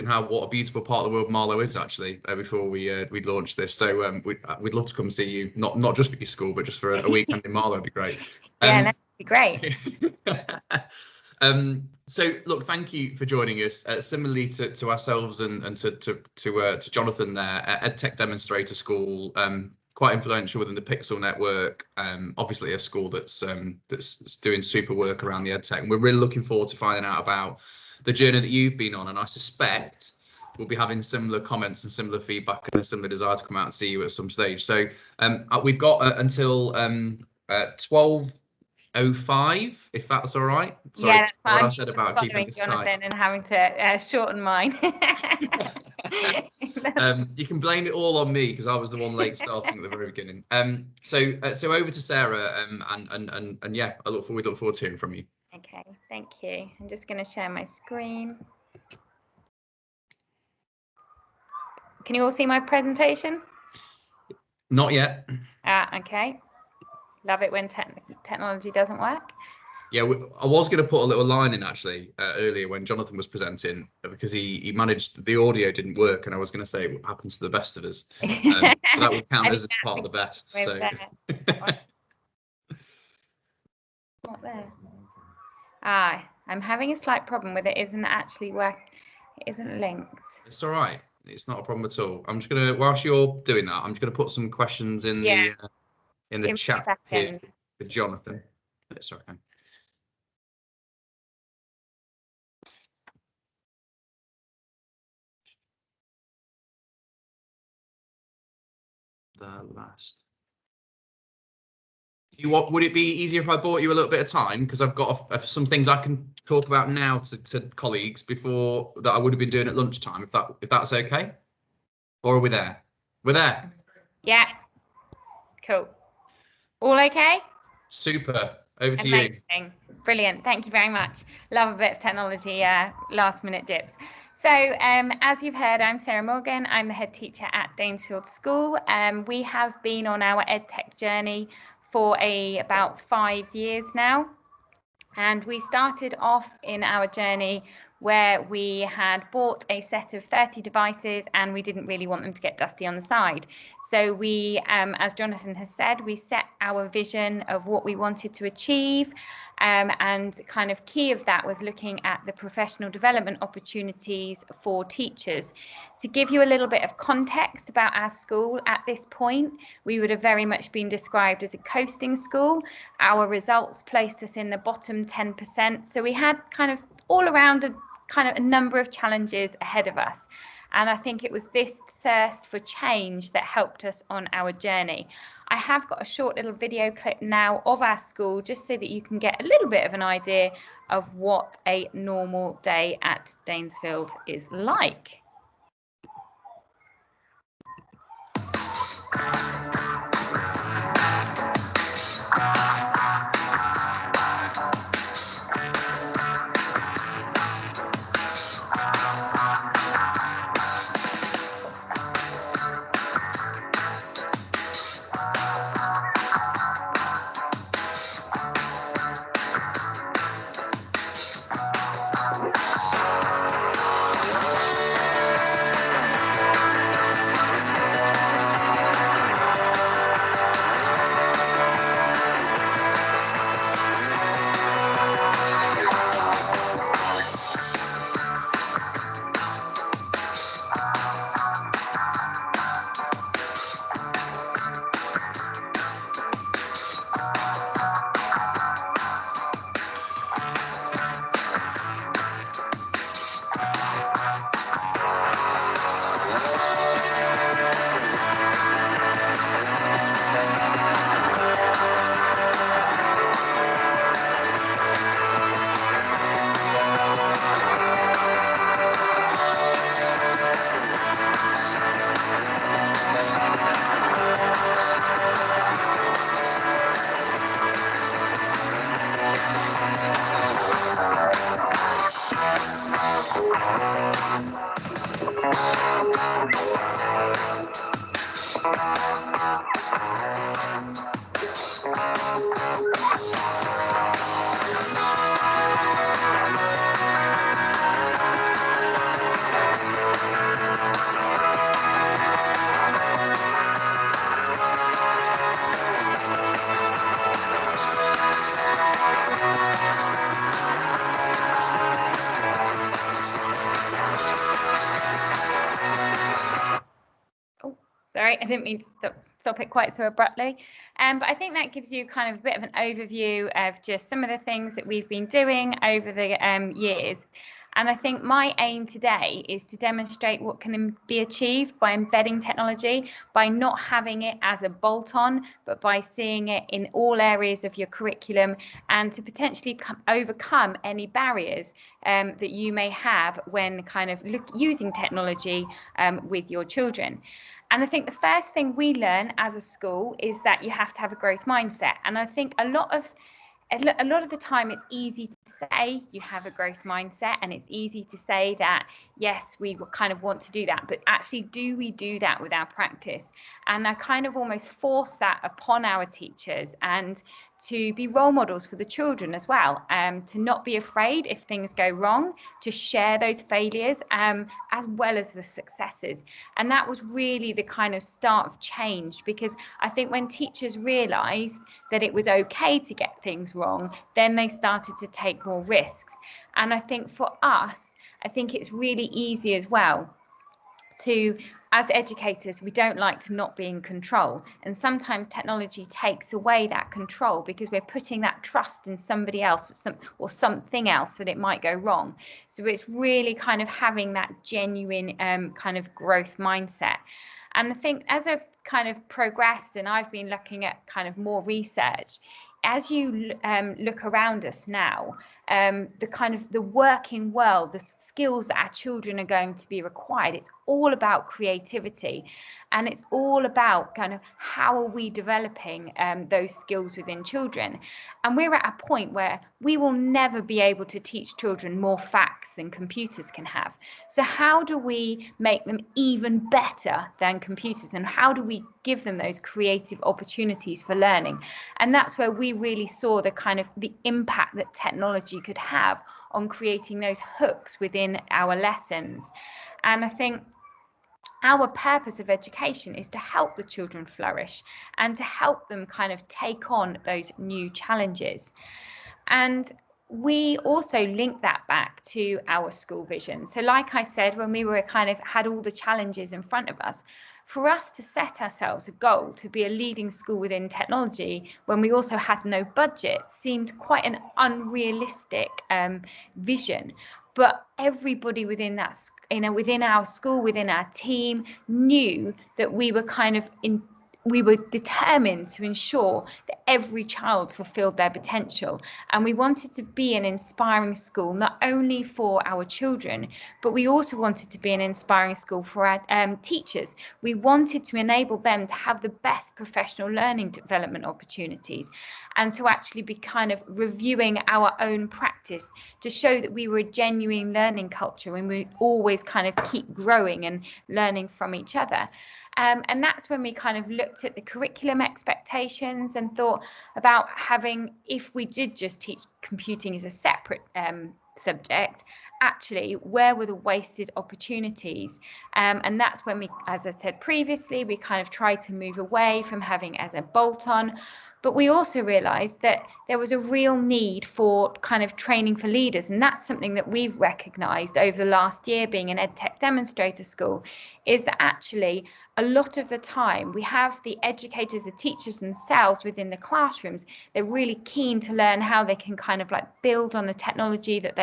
asking what a beautiful part of the world Marlow is actually before we launched this. So we'd love to come see you, not just for your school, but just for a weekend in Marlow. It'd be great. Yeah, that'd be great. So look, thank you for joining us. Similarly to ourselves and to Jonathan there, EdTech Demonstrator School, quite influential within the Pixel network. Obviously a school that's doing super work around the EdTech, and we're really looking forward to finding out about the journey that you've been on. And I suspect we'll be having similar comments and similar feedback and a similar desire to come out and see you at some stage. So we've got until 12:05, if that's all right. Sorry, Yeah, what I said about keeping this Jonathan tight. and having to shorten mine. You can blame it all on me because I was the one late starting at the very beginning. So over to Sarah, and yeah, I look forward to hearing from you. Okay, thank you. I'm just going to share my screen. Can you all see my presentation? Not yet. Okay. Love it when technology doesn't work. Yeah, I was going to put a little line in actually earlier when Jonathan was presenting, because he managed, the audio didn't work, and I was going to say what happens to the best of us. That would count as part of the best. So. Not there. I'm having a slight problem with it. Isn't actually work. It isn't linked. It's all right. It's not a problem at all. I'm just gonna, whilst you're doing that, I'm just gonna put some questions in the chat here for Jonathan. It's okay. The last. Would it be easier if I bought you a little bit of time, because I've got some things I can talk about now to colleagues before that I would have been doing at lunchtime, if that's okay? Or are we there? We're there. Yeah. Cool. All okay? Super. Over to Amazing. you. Brilliant. Thank you very much. Love a bit of technology, last minute dips. So as you've heard, I'm Sarah Morgan. I'm the head teacher at Danesfield School. We have been on our EdTech journey for about 5 years now. And we started off in our journey where we had bought a set of 30 devices and we didn't really want them to get dusty on the side. So we, as Jonathan has said, we set our vision of what we wanted to achieve, and kind of key of that was looking at the professional development opportunities for teachers. To give you a little bit of context about our school, at this point, we would have very much been described as a coasting school. Our results placed us in the bottom 10%. So we had kind of all around a number of challenges ahead of us. And I think it was this thirst for change that helped us on our journey. I have got a short little video clip now of our school, just so that you can get a little bit of an idea of what a normal day at Danesfield is like. Sorry, I didn't mean to stop it quite so abruptly. But I think that gives you kind of a bit of an overview of just some of the things that we've been doing over the years. And I think my aim today is to demonstrate what can be achieved by embedding technology, by not having it as a bolt-on, but by seeing it in all areas of your curriculum, and to potentially overcome any barriers that you may have when kind of using technology with your children. And I think the first thing we learn as a school is that you have to have a growth mindset. And I think a lot of the time it's easy to say you have a growth mindset, and it's easy to say that, yes, we kind of want to do that, but actually, do we do that with our practice? And I kind of almost force that upon our teachers, and to be role models for the children as well, to not be afraid if things go wrong, to share those failures as well as the successes. And that was really the kind of start of change, because I think when teachers realised that it was okay to get things wrong, then they started to take more risks. And I think for us, I think it's really easy as well to, as educators, we don't like to not be in control, and sometimes technology takes away that control because we're putting that trust in somebody else or something else that it might go wrong. So it's really kind of having that genuine kind of growth mindset. And I think as I've kind of progressed and I've been looking at kind of more research, as you look around us now, the kind of the working world, the skills that our children are going to be required, it's all about creativity, and it's all about kind of how are we developing those skills within children. And we're at a point where we will never be able to teach children more facts than computers can have. So how do we make them even better than computers, and how do we give them those creative opportunities for learning? And that's where we really saw the kind of the impact that technology could have on creating those hooks within our lessons. And I think our purpose of education is to help the children flourish and to help them kind of take on those new challenges. And we also link that back to our school vision. So like I said, when we were kind of had all the challenges in front of us, for us to set ourselves a goal to be a leading school within technology when we also had no budget seemed quite an unrealistic vision. But everybody within that, within our school, within our team, knew that we were kind of we were determined to ensure that every child fulfilled their potential. And we wanted to be an inspiring school, not only for our children, but we also wanted to be an inspiring school for our teachers. We wanted to enable them to have the best professional learning development opportunities, and to actually be kind of reviewing our own practice to show that we were a genuine learning culture, and we always kind of keep growing and learning from each other. And that's when we kind of looked at the curriculum expectations and thought about having, if we did just teach computing as a separate subject, actually, where were the wasted opportunities? And that's when we, as I said previously, we kind of tried to move away from having as a bolt-on. But we also realised that there was a real need for kind of training for leaders. And that's something that we've recognised over the last year, being an EdTech demonstrator school, is that actually a lot of the time we have the educators, the teachers themselves within the classrooms, they're really keen to learn how they can kind of like build on the technology that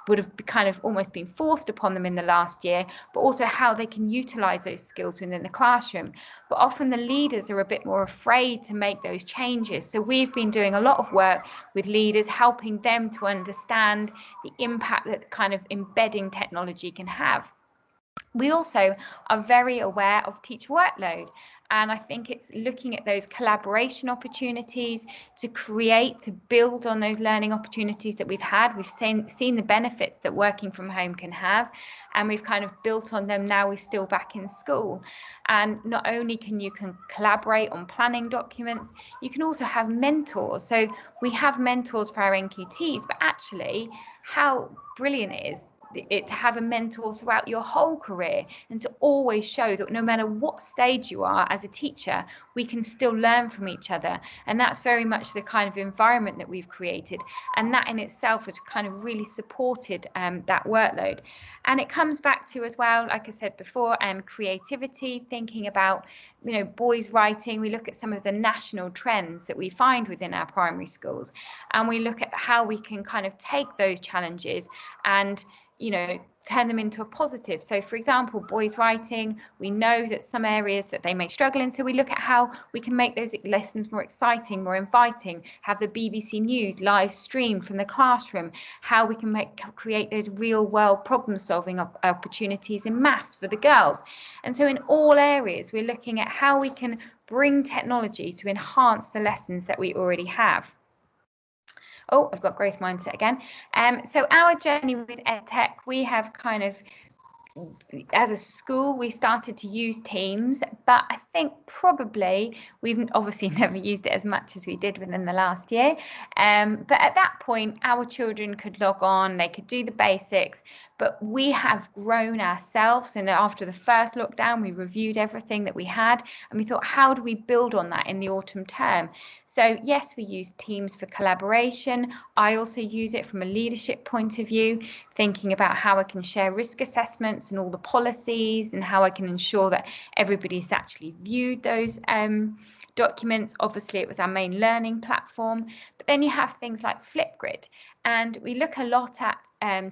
would have kind of almost been forced upon them in the last year, but also how they can utilise those skills within the classroom. But often the leaders are a bit more afraid to make those changes. So we've been doing a lot of work with leaders, helping them to understand the impact that kind of embedding technology can have. We also are very aware of teacher workload, and I think it's looking at those collaboration opportunities to create, to build on those learning opportunities that we've had. We've seen the benefits that working from home can have, and we've kind of built on them now we're still back in school. And not only can you collaborate on planning documents, you can also have mentors. So we have mentors for our NQTs, but actually how brilliant it is to have a mentor throughout your whole career, and to always show that no matter what stage you are as a teacher, we can still learn from each other. And that's very much the kind of environment that we've created, and that in itself has kind of really supported that workload. And it comes back to, as well, like I said before, creativity, thinking about, you know, boys writing. We look at some of the national trends that we find within our primary schools, and we look at how we can kind of take those challenges and, you know, turn them into a positive. So, for example, boys writing, we know that some areas that they may struggle in, so we look at how we can make those lessons more exciting, more inviting, have the BBC News live streamed from the classroom, how we can create those real world problem solving opportunities in maths for the girls. And so in all areas, we're looking at how we can bring technology to enhance the lessons that we already have. Oh, I've got growth mindset again. So our journey with EdTech, we have kind of, as a school, we started to use Teams, but I think probably we've obviously never used it as much as we did within the last year. But at that point, our children could log on, they could do the basics, but we have grown ourselves. And after the first lockdown, we reviewed everything that we had, and we thought, how do we build on that in the autumn term? So yes, we use Teams for collaboration. I also use it from a leadership point of view, thinking about how I can share risk assessments and all the policies, and how I can ensure that everybody's actually viewed those documents. Obviously, it was our main learning platform, but then you have things like Flipgrid, and we look a lot at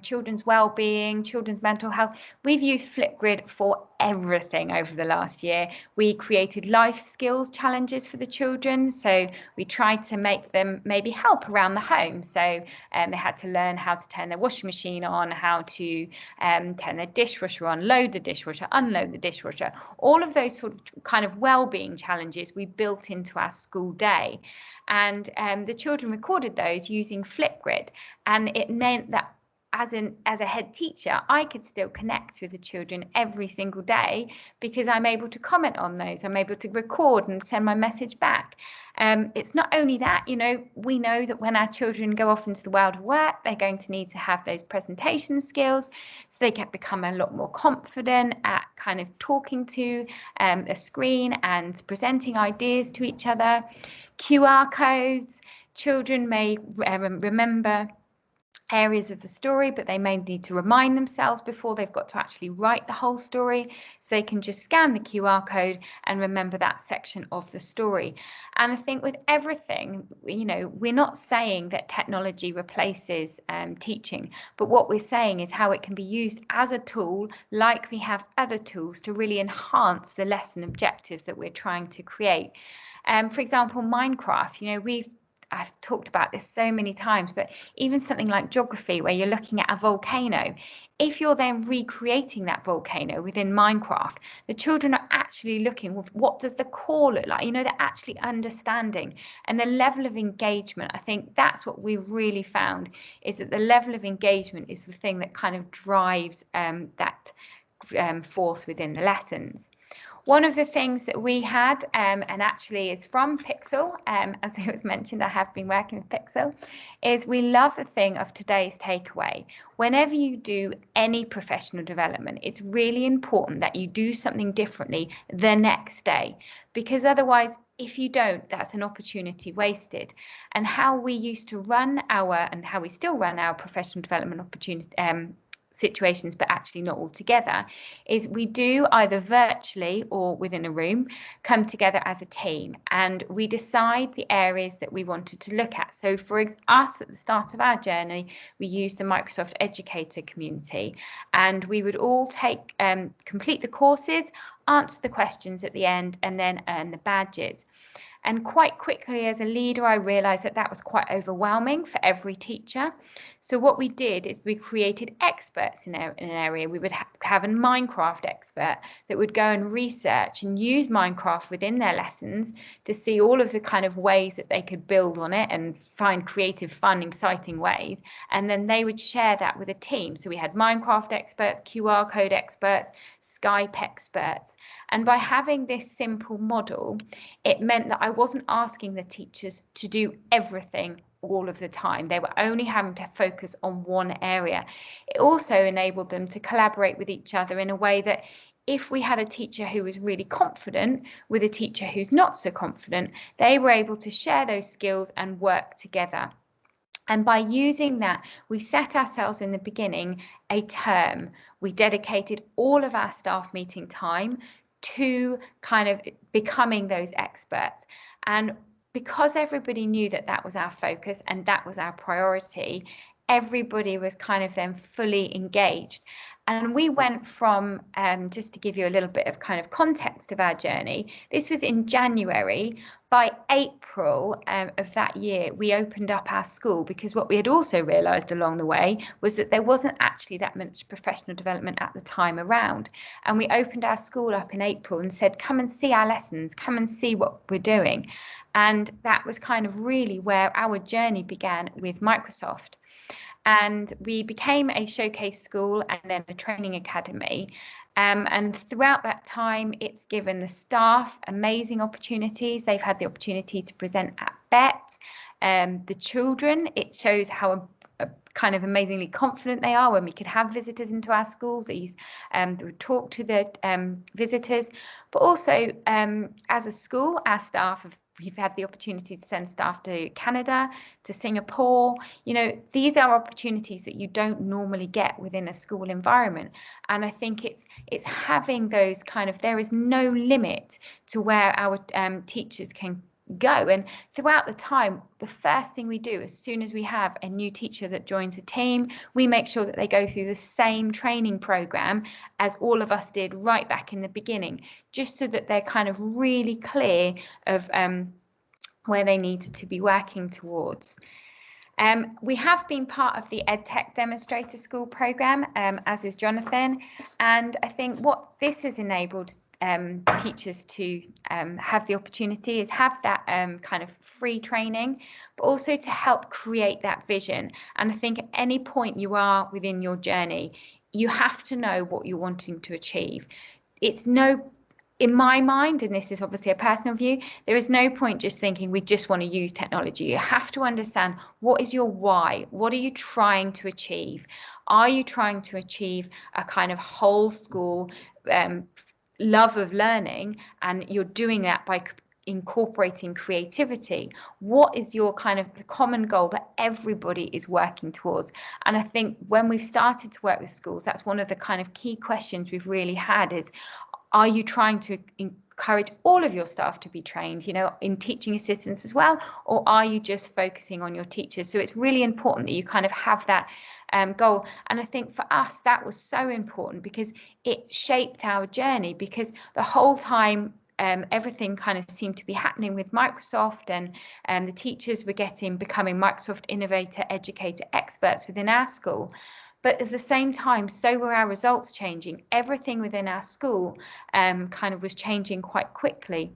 children's well-being, children's mental health. We've used Flipgrid for everything over the last year. We created life skills challenges for the children, so we tried to make them maybe help around the home. So they had to learn how to turn their washing machine on, how to turn their dishwasher on, load the dishwasher, unload the dishwasher. All of those sort of kind of well-being challenges we built into our school day, and the children recorded those using Flipgrid, and it meant that as a head teacher, I could still connect with the children every single day, because I'm able to comment on those. I'm able to record and send my message back. It's not only that, you know, we know that when our children go off into the world of work, they're going to need to have those presentation skills, so they can become a lot more confident at kind of talking to a screen and presenting ideas to each other. QR codes, children may remember areas of the story, but they may need to remind themselves before they've got to actually write the whole story, so they can just scan the QR code and remember that section of the story. And I think with everything, you know, we're not saying that technology replaces teaching, but what we're saying is how it can be used as a tool, like we have other tools, to really enhance the lesson objectives that we're trying to create. For example, Minecraft, you know, I've talked about this so many times, but even something like geography, where you're looking at a volcano, if you're then recreating that volcano within Minecraft, the children are actually looking, well, what does the core look like? You know, they're actually understanding. And the level of engagement, I think that's what we've really found, is that the level of engagement is the thing that kind of drives that force within the lessons. One of the things that we had, and actually is from Pixel, as it was mentioned, I have been working with Pixel, is we love the thing of today's takeaway. Whenever you do any professional development, it's really important that you do something differently the next day, because otherwise, if you don't, that's an opportunity wasted. And how we used to run and how we still run our professional development opportunities, situations, but actually not all together, is we do either virtually or within a room come together as a team, and we decide the areas that we wanted to look at. So for us, at the start of our journey, we used the Microsoft Educator community, and we would all complete the courses, answer the questions at the end, and then earn the badges. And quite quickly, as a leader, I realized that that was quite overwhelming for every teacher. So what we did is we created experts in an area. We would have a Minecraft expert that would go and research and use Minecraft within their lessons to see all of the kind of ways that they could build on it and find creative, fun, exciting ways. And then they would share that with a team. So we had Minecraft experts, QR code experts, Skype experts. And by having this simple model, it meant that I wasn't asking the teachers to do everything all of the time. They were only having to focus on one area. It also enabled them to collaborate with each other in a way that if we had a teacher who was really confident with a teacher who's not so confident, they were able to share those skills and work together. And by using that, we set ourselves in the beginning a term. We dedicated all of our staff meeting time to kind of becoming those experts. And because everybody knew that that was our focus and that was our priority, everybody was kind of then fully engaged. And we went from, just to give you a little bit of kind of context of our journey, this was in January. By April of that year, we opened up our school, because what we had also realised along the way was that there wasn't actually that much professional development at the time around. And we opened our school up in April and said, come and see our lessons, come and see what we're doing. And that was kind of really where our journey began with Microsoft. And we became a showcase school and then a training academy. And throughout that time, it's given the staff amazing opportunities. They've had the opportunity to present at BET. The children, it shows how kind of amazingly confident they are when we could have visitors into our schools. They would talk to the visitors. But also, as a school, our staff we've had the opportunity to send staff to Canada, to Singapore. You know, these are opportunities that you don't normally get within a school environment. And I think it's having those kind of, there is no limit to where our teachers can go. And throughout the time, the first thing we do as soon as we have a new teacher that joins a team, we make sure that they go through the same training program as all of us did right back in the beginning, just so that they're kind of really clear of where they needed to be working towards. We have been part of the EdTech Demonstrator School program, as is Jonathan, and I think what this has enabled teachers to have the opportunity is have that kind of free training, but also to help create that vision. And I think at any point you are within your journey, you have to know what you're wanting to achieve. In my mind, and this is obviously a personal view, there is no point just thinking we just want to use technology. You have to understand, what is your why? What are you trying to achieve? Are you trying to achieve a kind of whole school love of learning, and you're doing that by incorporating creativity? What is your kind of the common goal that everybody is working towards? And I think when we've started to work with schools, that's one of the kind of key questions we've really had is, are you trying to encourage all of your staff to be trained, you know, in teaching assistants as well, or are you just focusing on your teachers? So it's really important that you kind of have that goal. And I think for us, that was so important because it shaped our journey, because the whole time everything kind of seemed to be happening with Microsoft, and the teachers were becoming Microsoft innovator, educator, experts within our school. But at the same time, so were our results changing. Everything within our school kind of was changing quite quickly.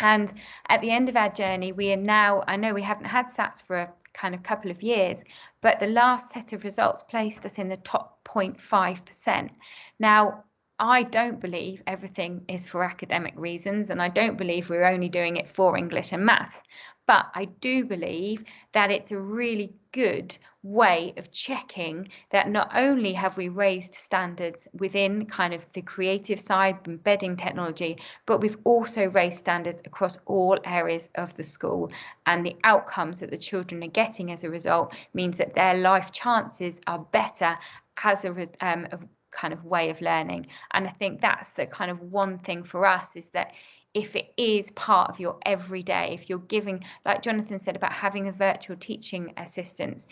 And at the end of our journey, we are now, I know we haven't had SATs for a kind of couple of years, but the last set of results placed us in the top 0.5%. Now, I don't believe everything is for academic reasons, and I don't believe we're only doing it for English and maths, but I do believe that it's a really good way of checking that not only have we raised standards within kind of the creative side, embedding technology, but we've also raised standards across all areas of the school, and the outcomes that the children are getting as a result means that their life chances are better as a kind of way of learning. And I think that's the kind of one thing for us, is that if it is part of your everyday, if you're giving, like Jonathan said about having a virtual teaching assistants,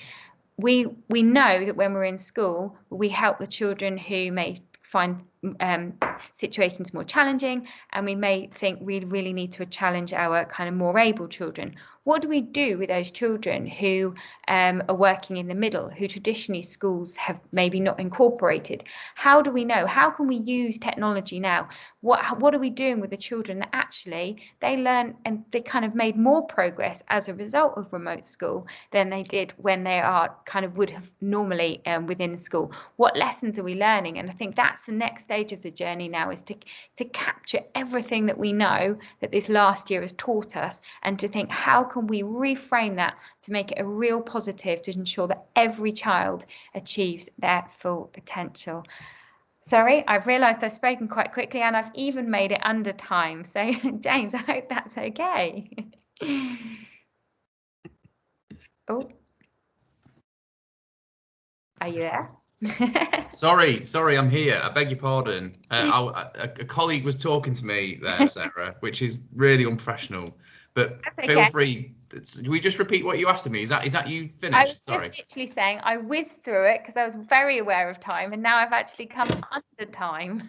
we know that when we're in school, we help the children who may find situations more challenging, and we may think we really need to challenge our kind of more able children. What do we do with those children who are working in the middle, who traditionally schools have maybe not incorporated? How do we know? How can we use technology now? What are we doing with the children that actually they learn and they kind of made more progress as a result of remote school than they did when they are kind of would have normally within school? What lessons are we learning? And I think that's the next stage of the journey now, is to capture everything that we know that this last year has taught us, and to think, how can we reframe that to make it a real positive to ensure that every child achieves their full potential? Sorry, I've realised I've spoken quite quickly and I've even made it under time. So, James, I hope that's okay. Oh, are you there? Sorry, I'm here. I beg your pardon. A colleague was talking to me there, Sarah, which is really unprofessional. But That's feel okay. free. Do we just repeat what you asked me? Is that you I finished? was Sorry. just literally saying I whizzed through it because I was very aware of time, and now I've actually come under time.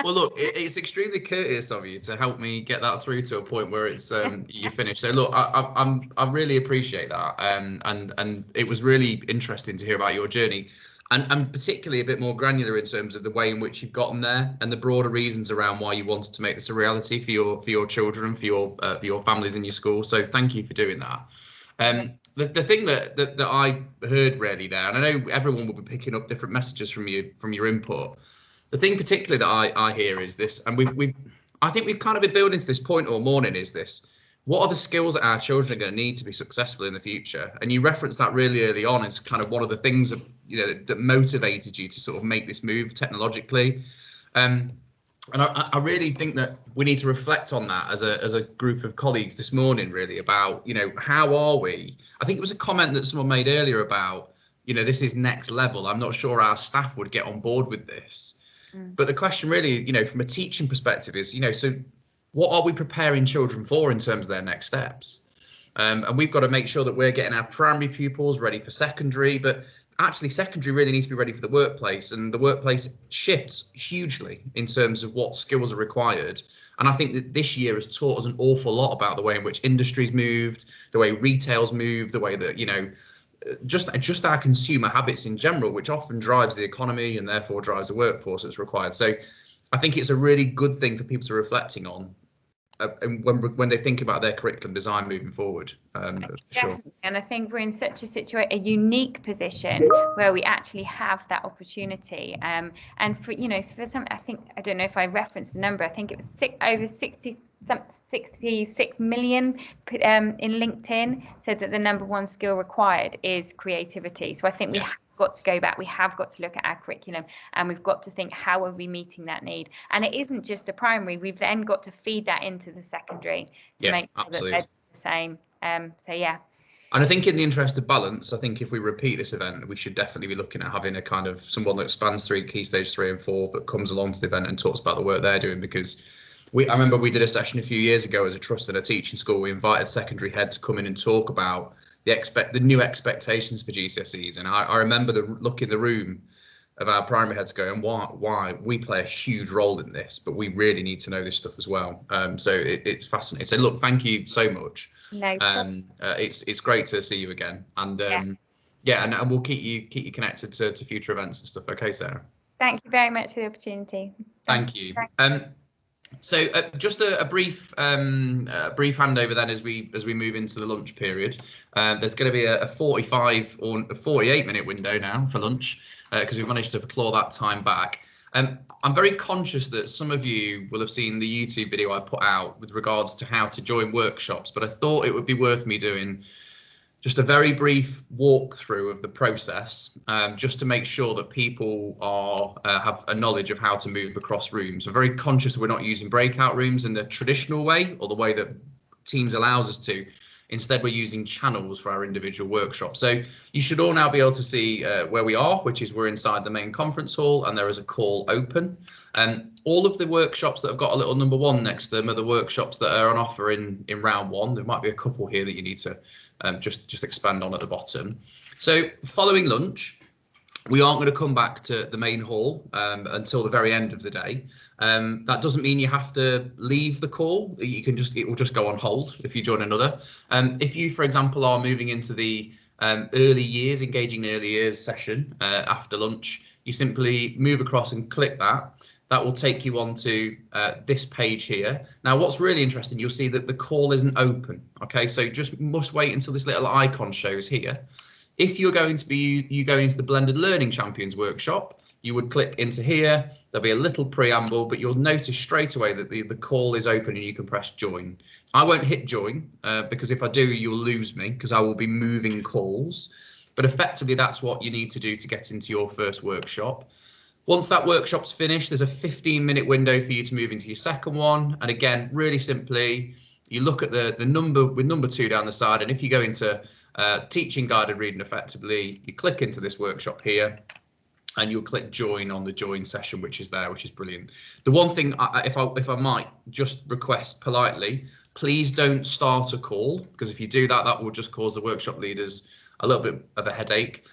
Well, look, it's extremely courteous of you to help me get that through to a point where it's you finished. So look, I really appreciate that, and it was really interesting to hear about your journey, and particularly a bit more granular in terms of the way in which you've gotten there and the broader reasons around why you wanted to make this a reality for your children, for your families in your school. So thank you for doing that. The thing that I heard really there, and I know everyone will be picking up different messages from your input. The thing particularly that I hear is this, and I think we've kind of been building to this point all morning, is this: what are the skills that our children are going to need to be successful in the future? And you referenced that really early on as kind of one of the things that motivated you to sort of make this move technologically. And I really think that we need to reflect on that as a group of colleagues this morning, really, about, how are we? I think it was a comment that someone made earlier about, this is next level. I'm not sure our staff would get on board with this. But the question really, from a teaching perspective is, so what are we preparing children for in terms of their next steps? And we've got to make sure that we're getting our primary pupils ready for secondary, but actually secondary really needs to be ready for the workplace, and the workplace shifts hugely in terms of what skills are required. And I think that this year has taught us an awful lot about the way in which industry's moved, the way retail's moved, the way that, just our consumer habits in general, which often drives the economy and therefore drives the workforce that's required. So I think it's a really good thing for people to reflecting on and when they think about their curriculum design moving forward. Sure. And I think we're in such a unique position where we actually have that opportunity. And for for some, I don't know if I referenced the number. I think it was over 66 million in LinkedIn said that the number one skill required is creativity. So I think we have got to go back. We have got to look at our curriculum, and we've got to think, how are we meeting that need? And it isn't just the primary. We've then got to feed that into the secondary to make sure that they're the same. So yeah. And I think in the interest of balance, I think if we repeat this event, we should definitely be looking at having a kind of someone that spans through key stage 3 and 4, but comes along to the event and talks about the work they're doing. Because I remember we did a session a few years ago as a trust in a teaching school. We invited secondary head to come in and talk about the new expectations for GCSEs. And I remember the look in the room of our primary heads going, why we play a huge role in this, but we really need to know this stuff as well. So it's fascinating. So look, thank you so much. No problem. It's great to see you again. And and we'll keep you connected to future events and stuff. Okay, Sarah. Thank you very much for the opportunity. Thank you. So just a brief handover then as we move into the lunch period. There's going to be a 45 or a 48-minute window now for lunch because we've managed to claw that time back. I'm very conscious that some of you will have seen the YouTube video I put out with regards to how to join workshops, but I thought it would be worth me doing just a very brief walkthrough of the process, just to make sure that people have a knowledge of how to move across rooms. I'm very conscious that we're not using breakout rooms in the traditional way or the way that Teams allows us to. Instead, we're using channels for our individual workshops. So you should all now be able to see where we are, which is we're inside the main conference hall, and there is a call open. All of the workshops that have got a little number 1 next to them are the workshops that are on offer in round 1. There might be a couple here that you need to just expand on at the bottom. So following lunch, we aren't going to come back to the main hall until the very end of the day. That doesn't mean you have to leave the call. It will just go on hold if you join another. If you, for example, are moving into the engaging early years session after lunch, you simply move across and click that. That will take you onto this page here. Now, what's really interesting, you'll see that the call isn't open. Okay, so just must wait until this little icon shows here. If you're going to be you going into the Blended Learning Champions workshop, you would click into here. There'll be a little preamble, but you'll notice straight away that the call is open and you can press join. I won't hit join because if I do, you'll lose me because I will be moving calls. But effectively, that's what you need to do to get into your first workshop. Once that workshop's finished, there's a 15-minute window for you to move into your second one. And again, really simply, you look at the number with number 2 down the side, and if you go into teaching guided reading effectively, you click into this workshop here, and you'll click join on the join session, which is there, which is brilliant. The one thing, if I might just request politely, please don't start a call, because if you do that, that will just cause the workshop leaders a little bit of a headache.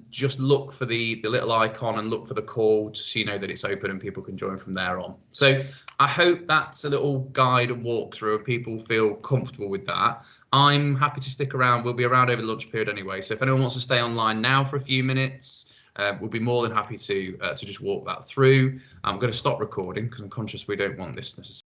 Just look for the little icon and look for the call so you know that it's open and people can join from there on. So I hope that's a little guide and walkthrough and people feel comfortable with that. I'm happy to stick around. We'll be around over the lunch period anyway. So if anyone wants to stay online now for a few minutes, we'll be more than happy to just walk that through. I'm going to stop recording because I'm conscious we don't want this necessarily.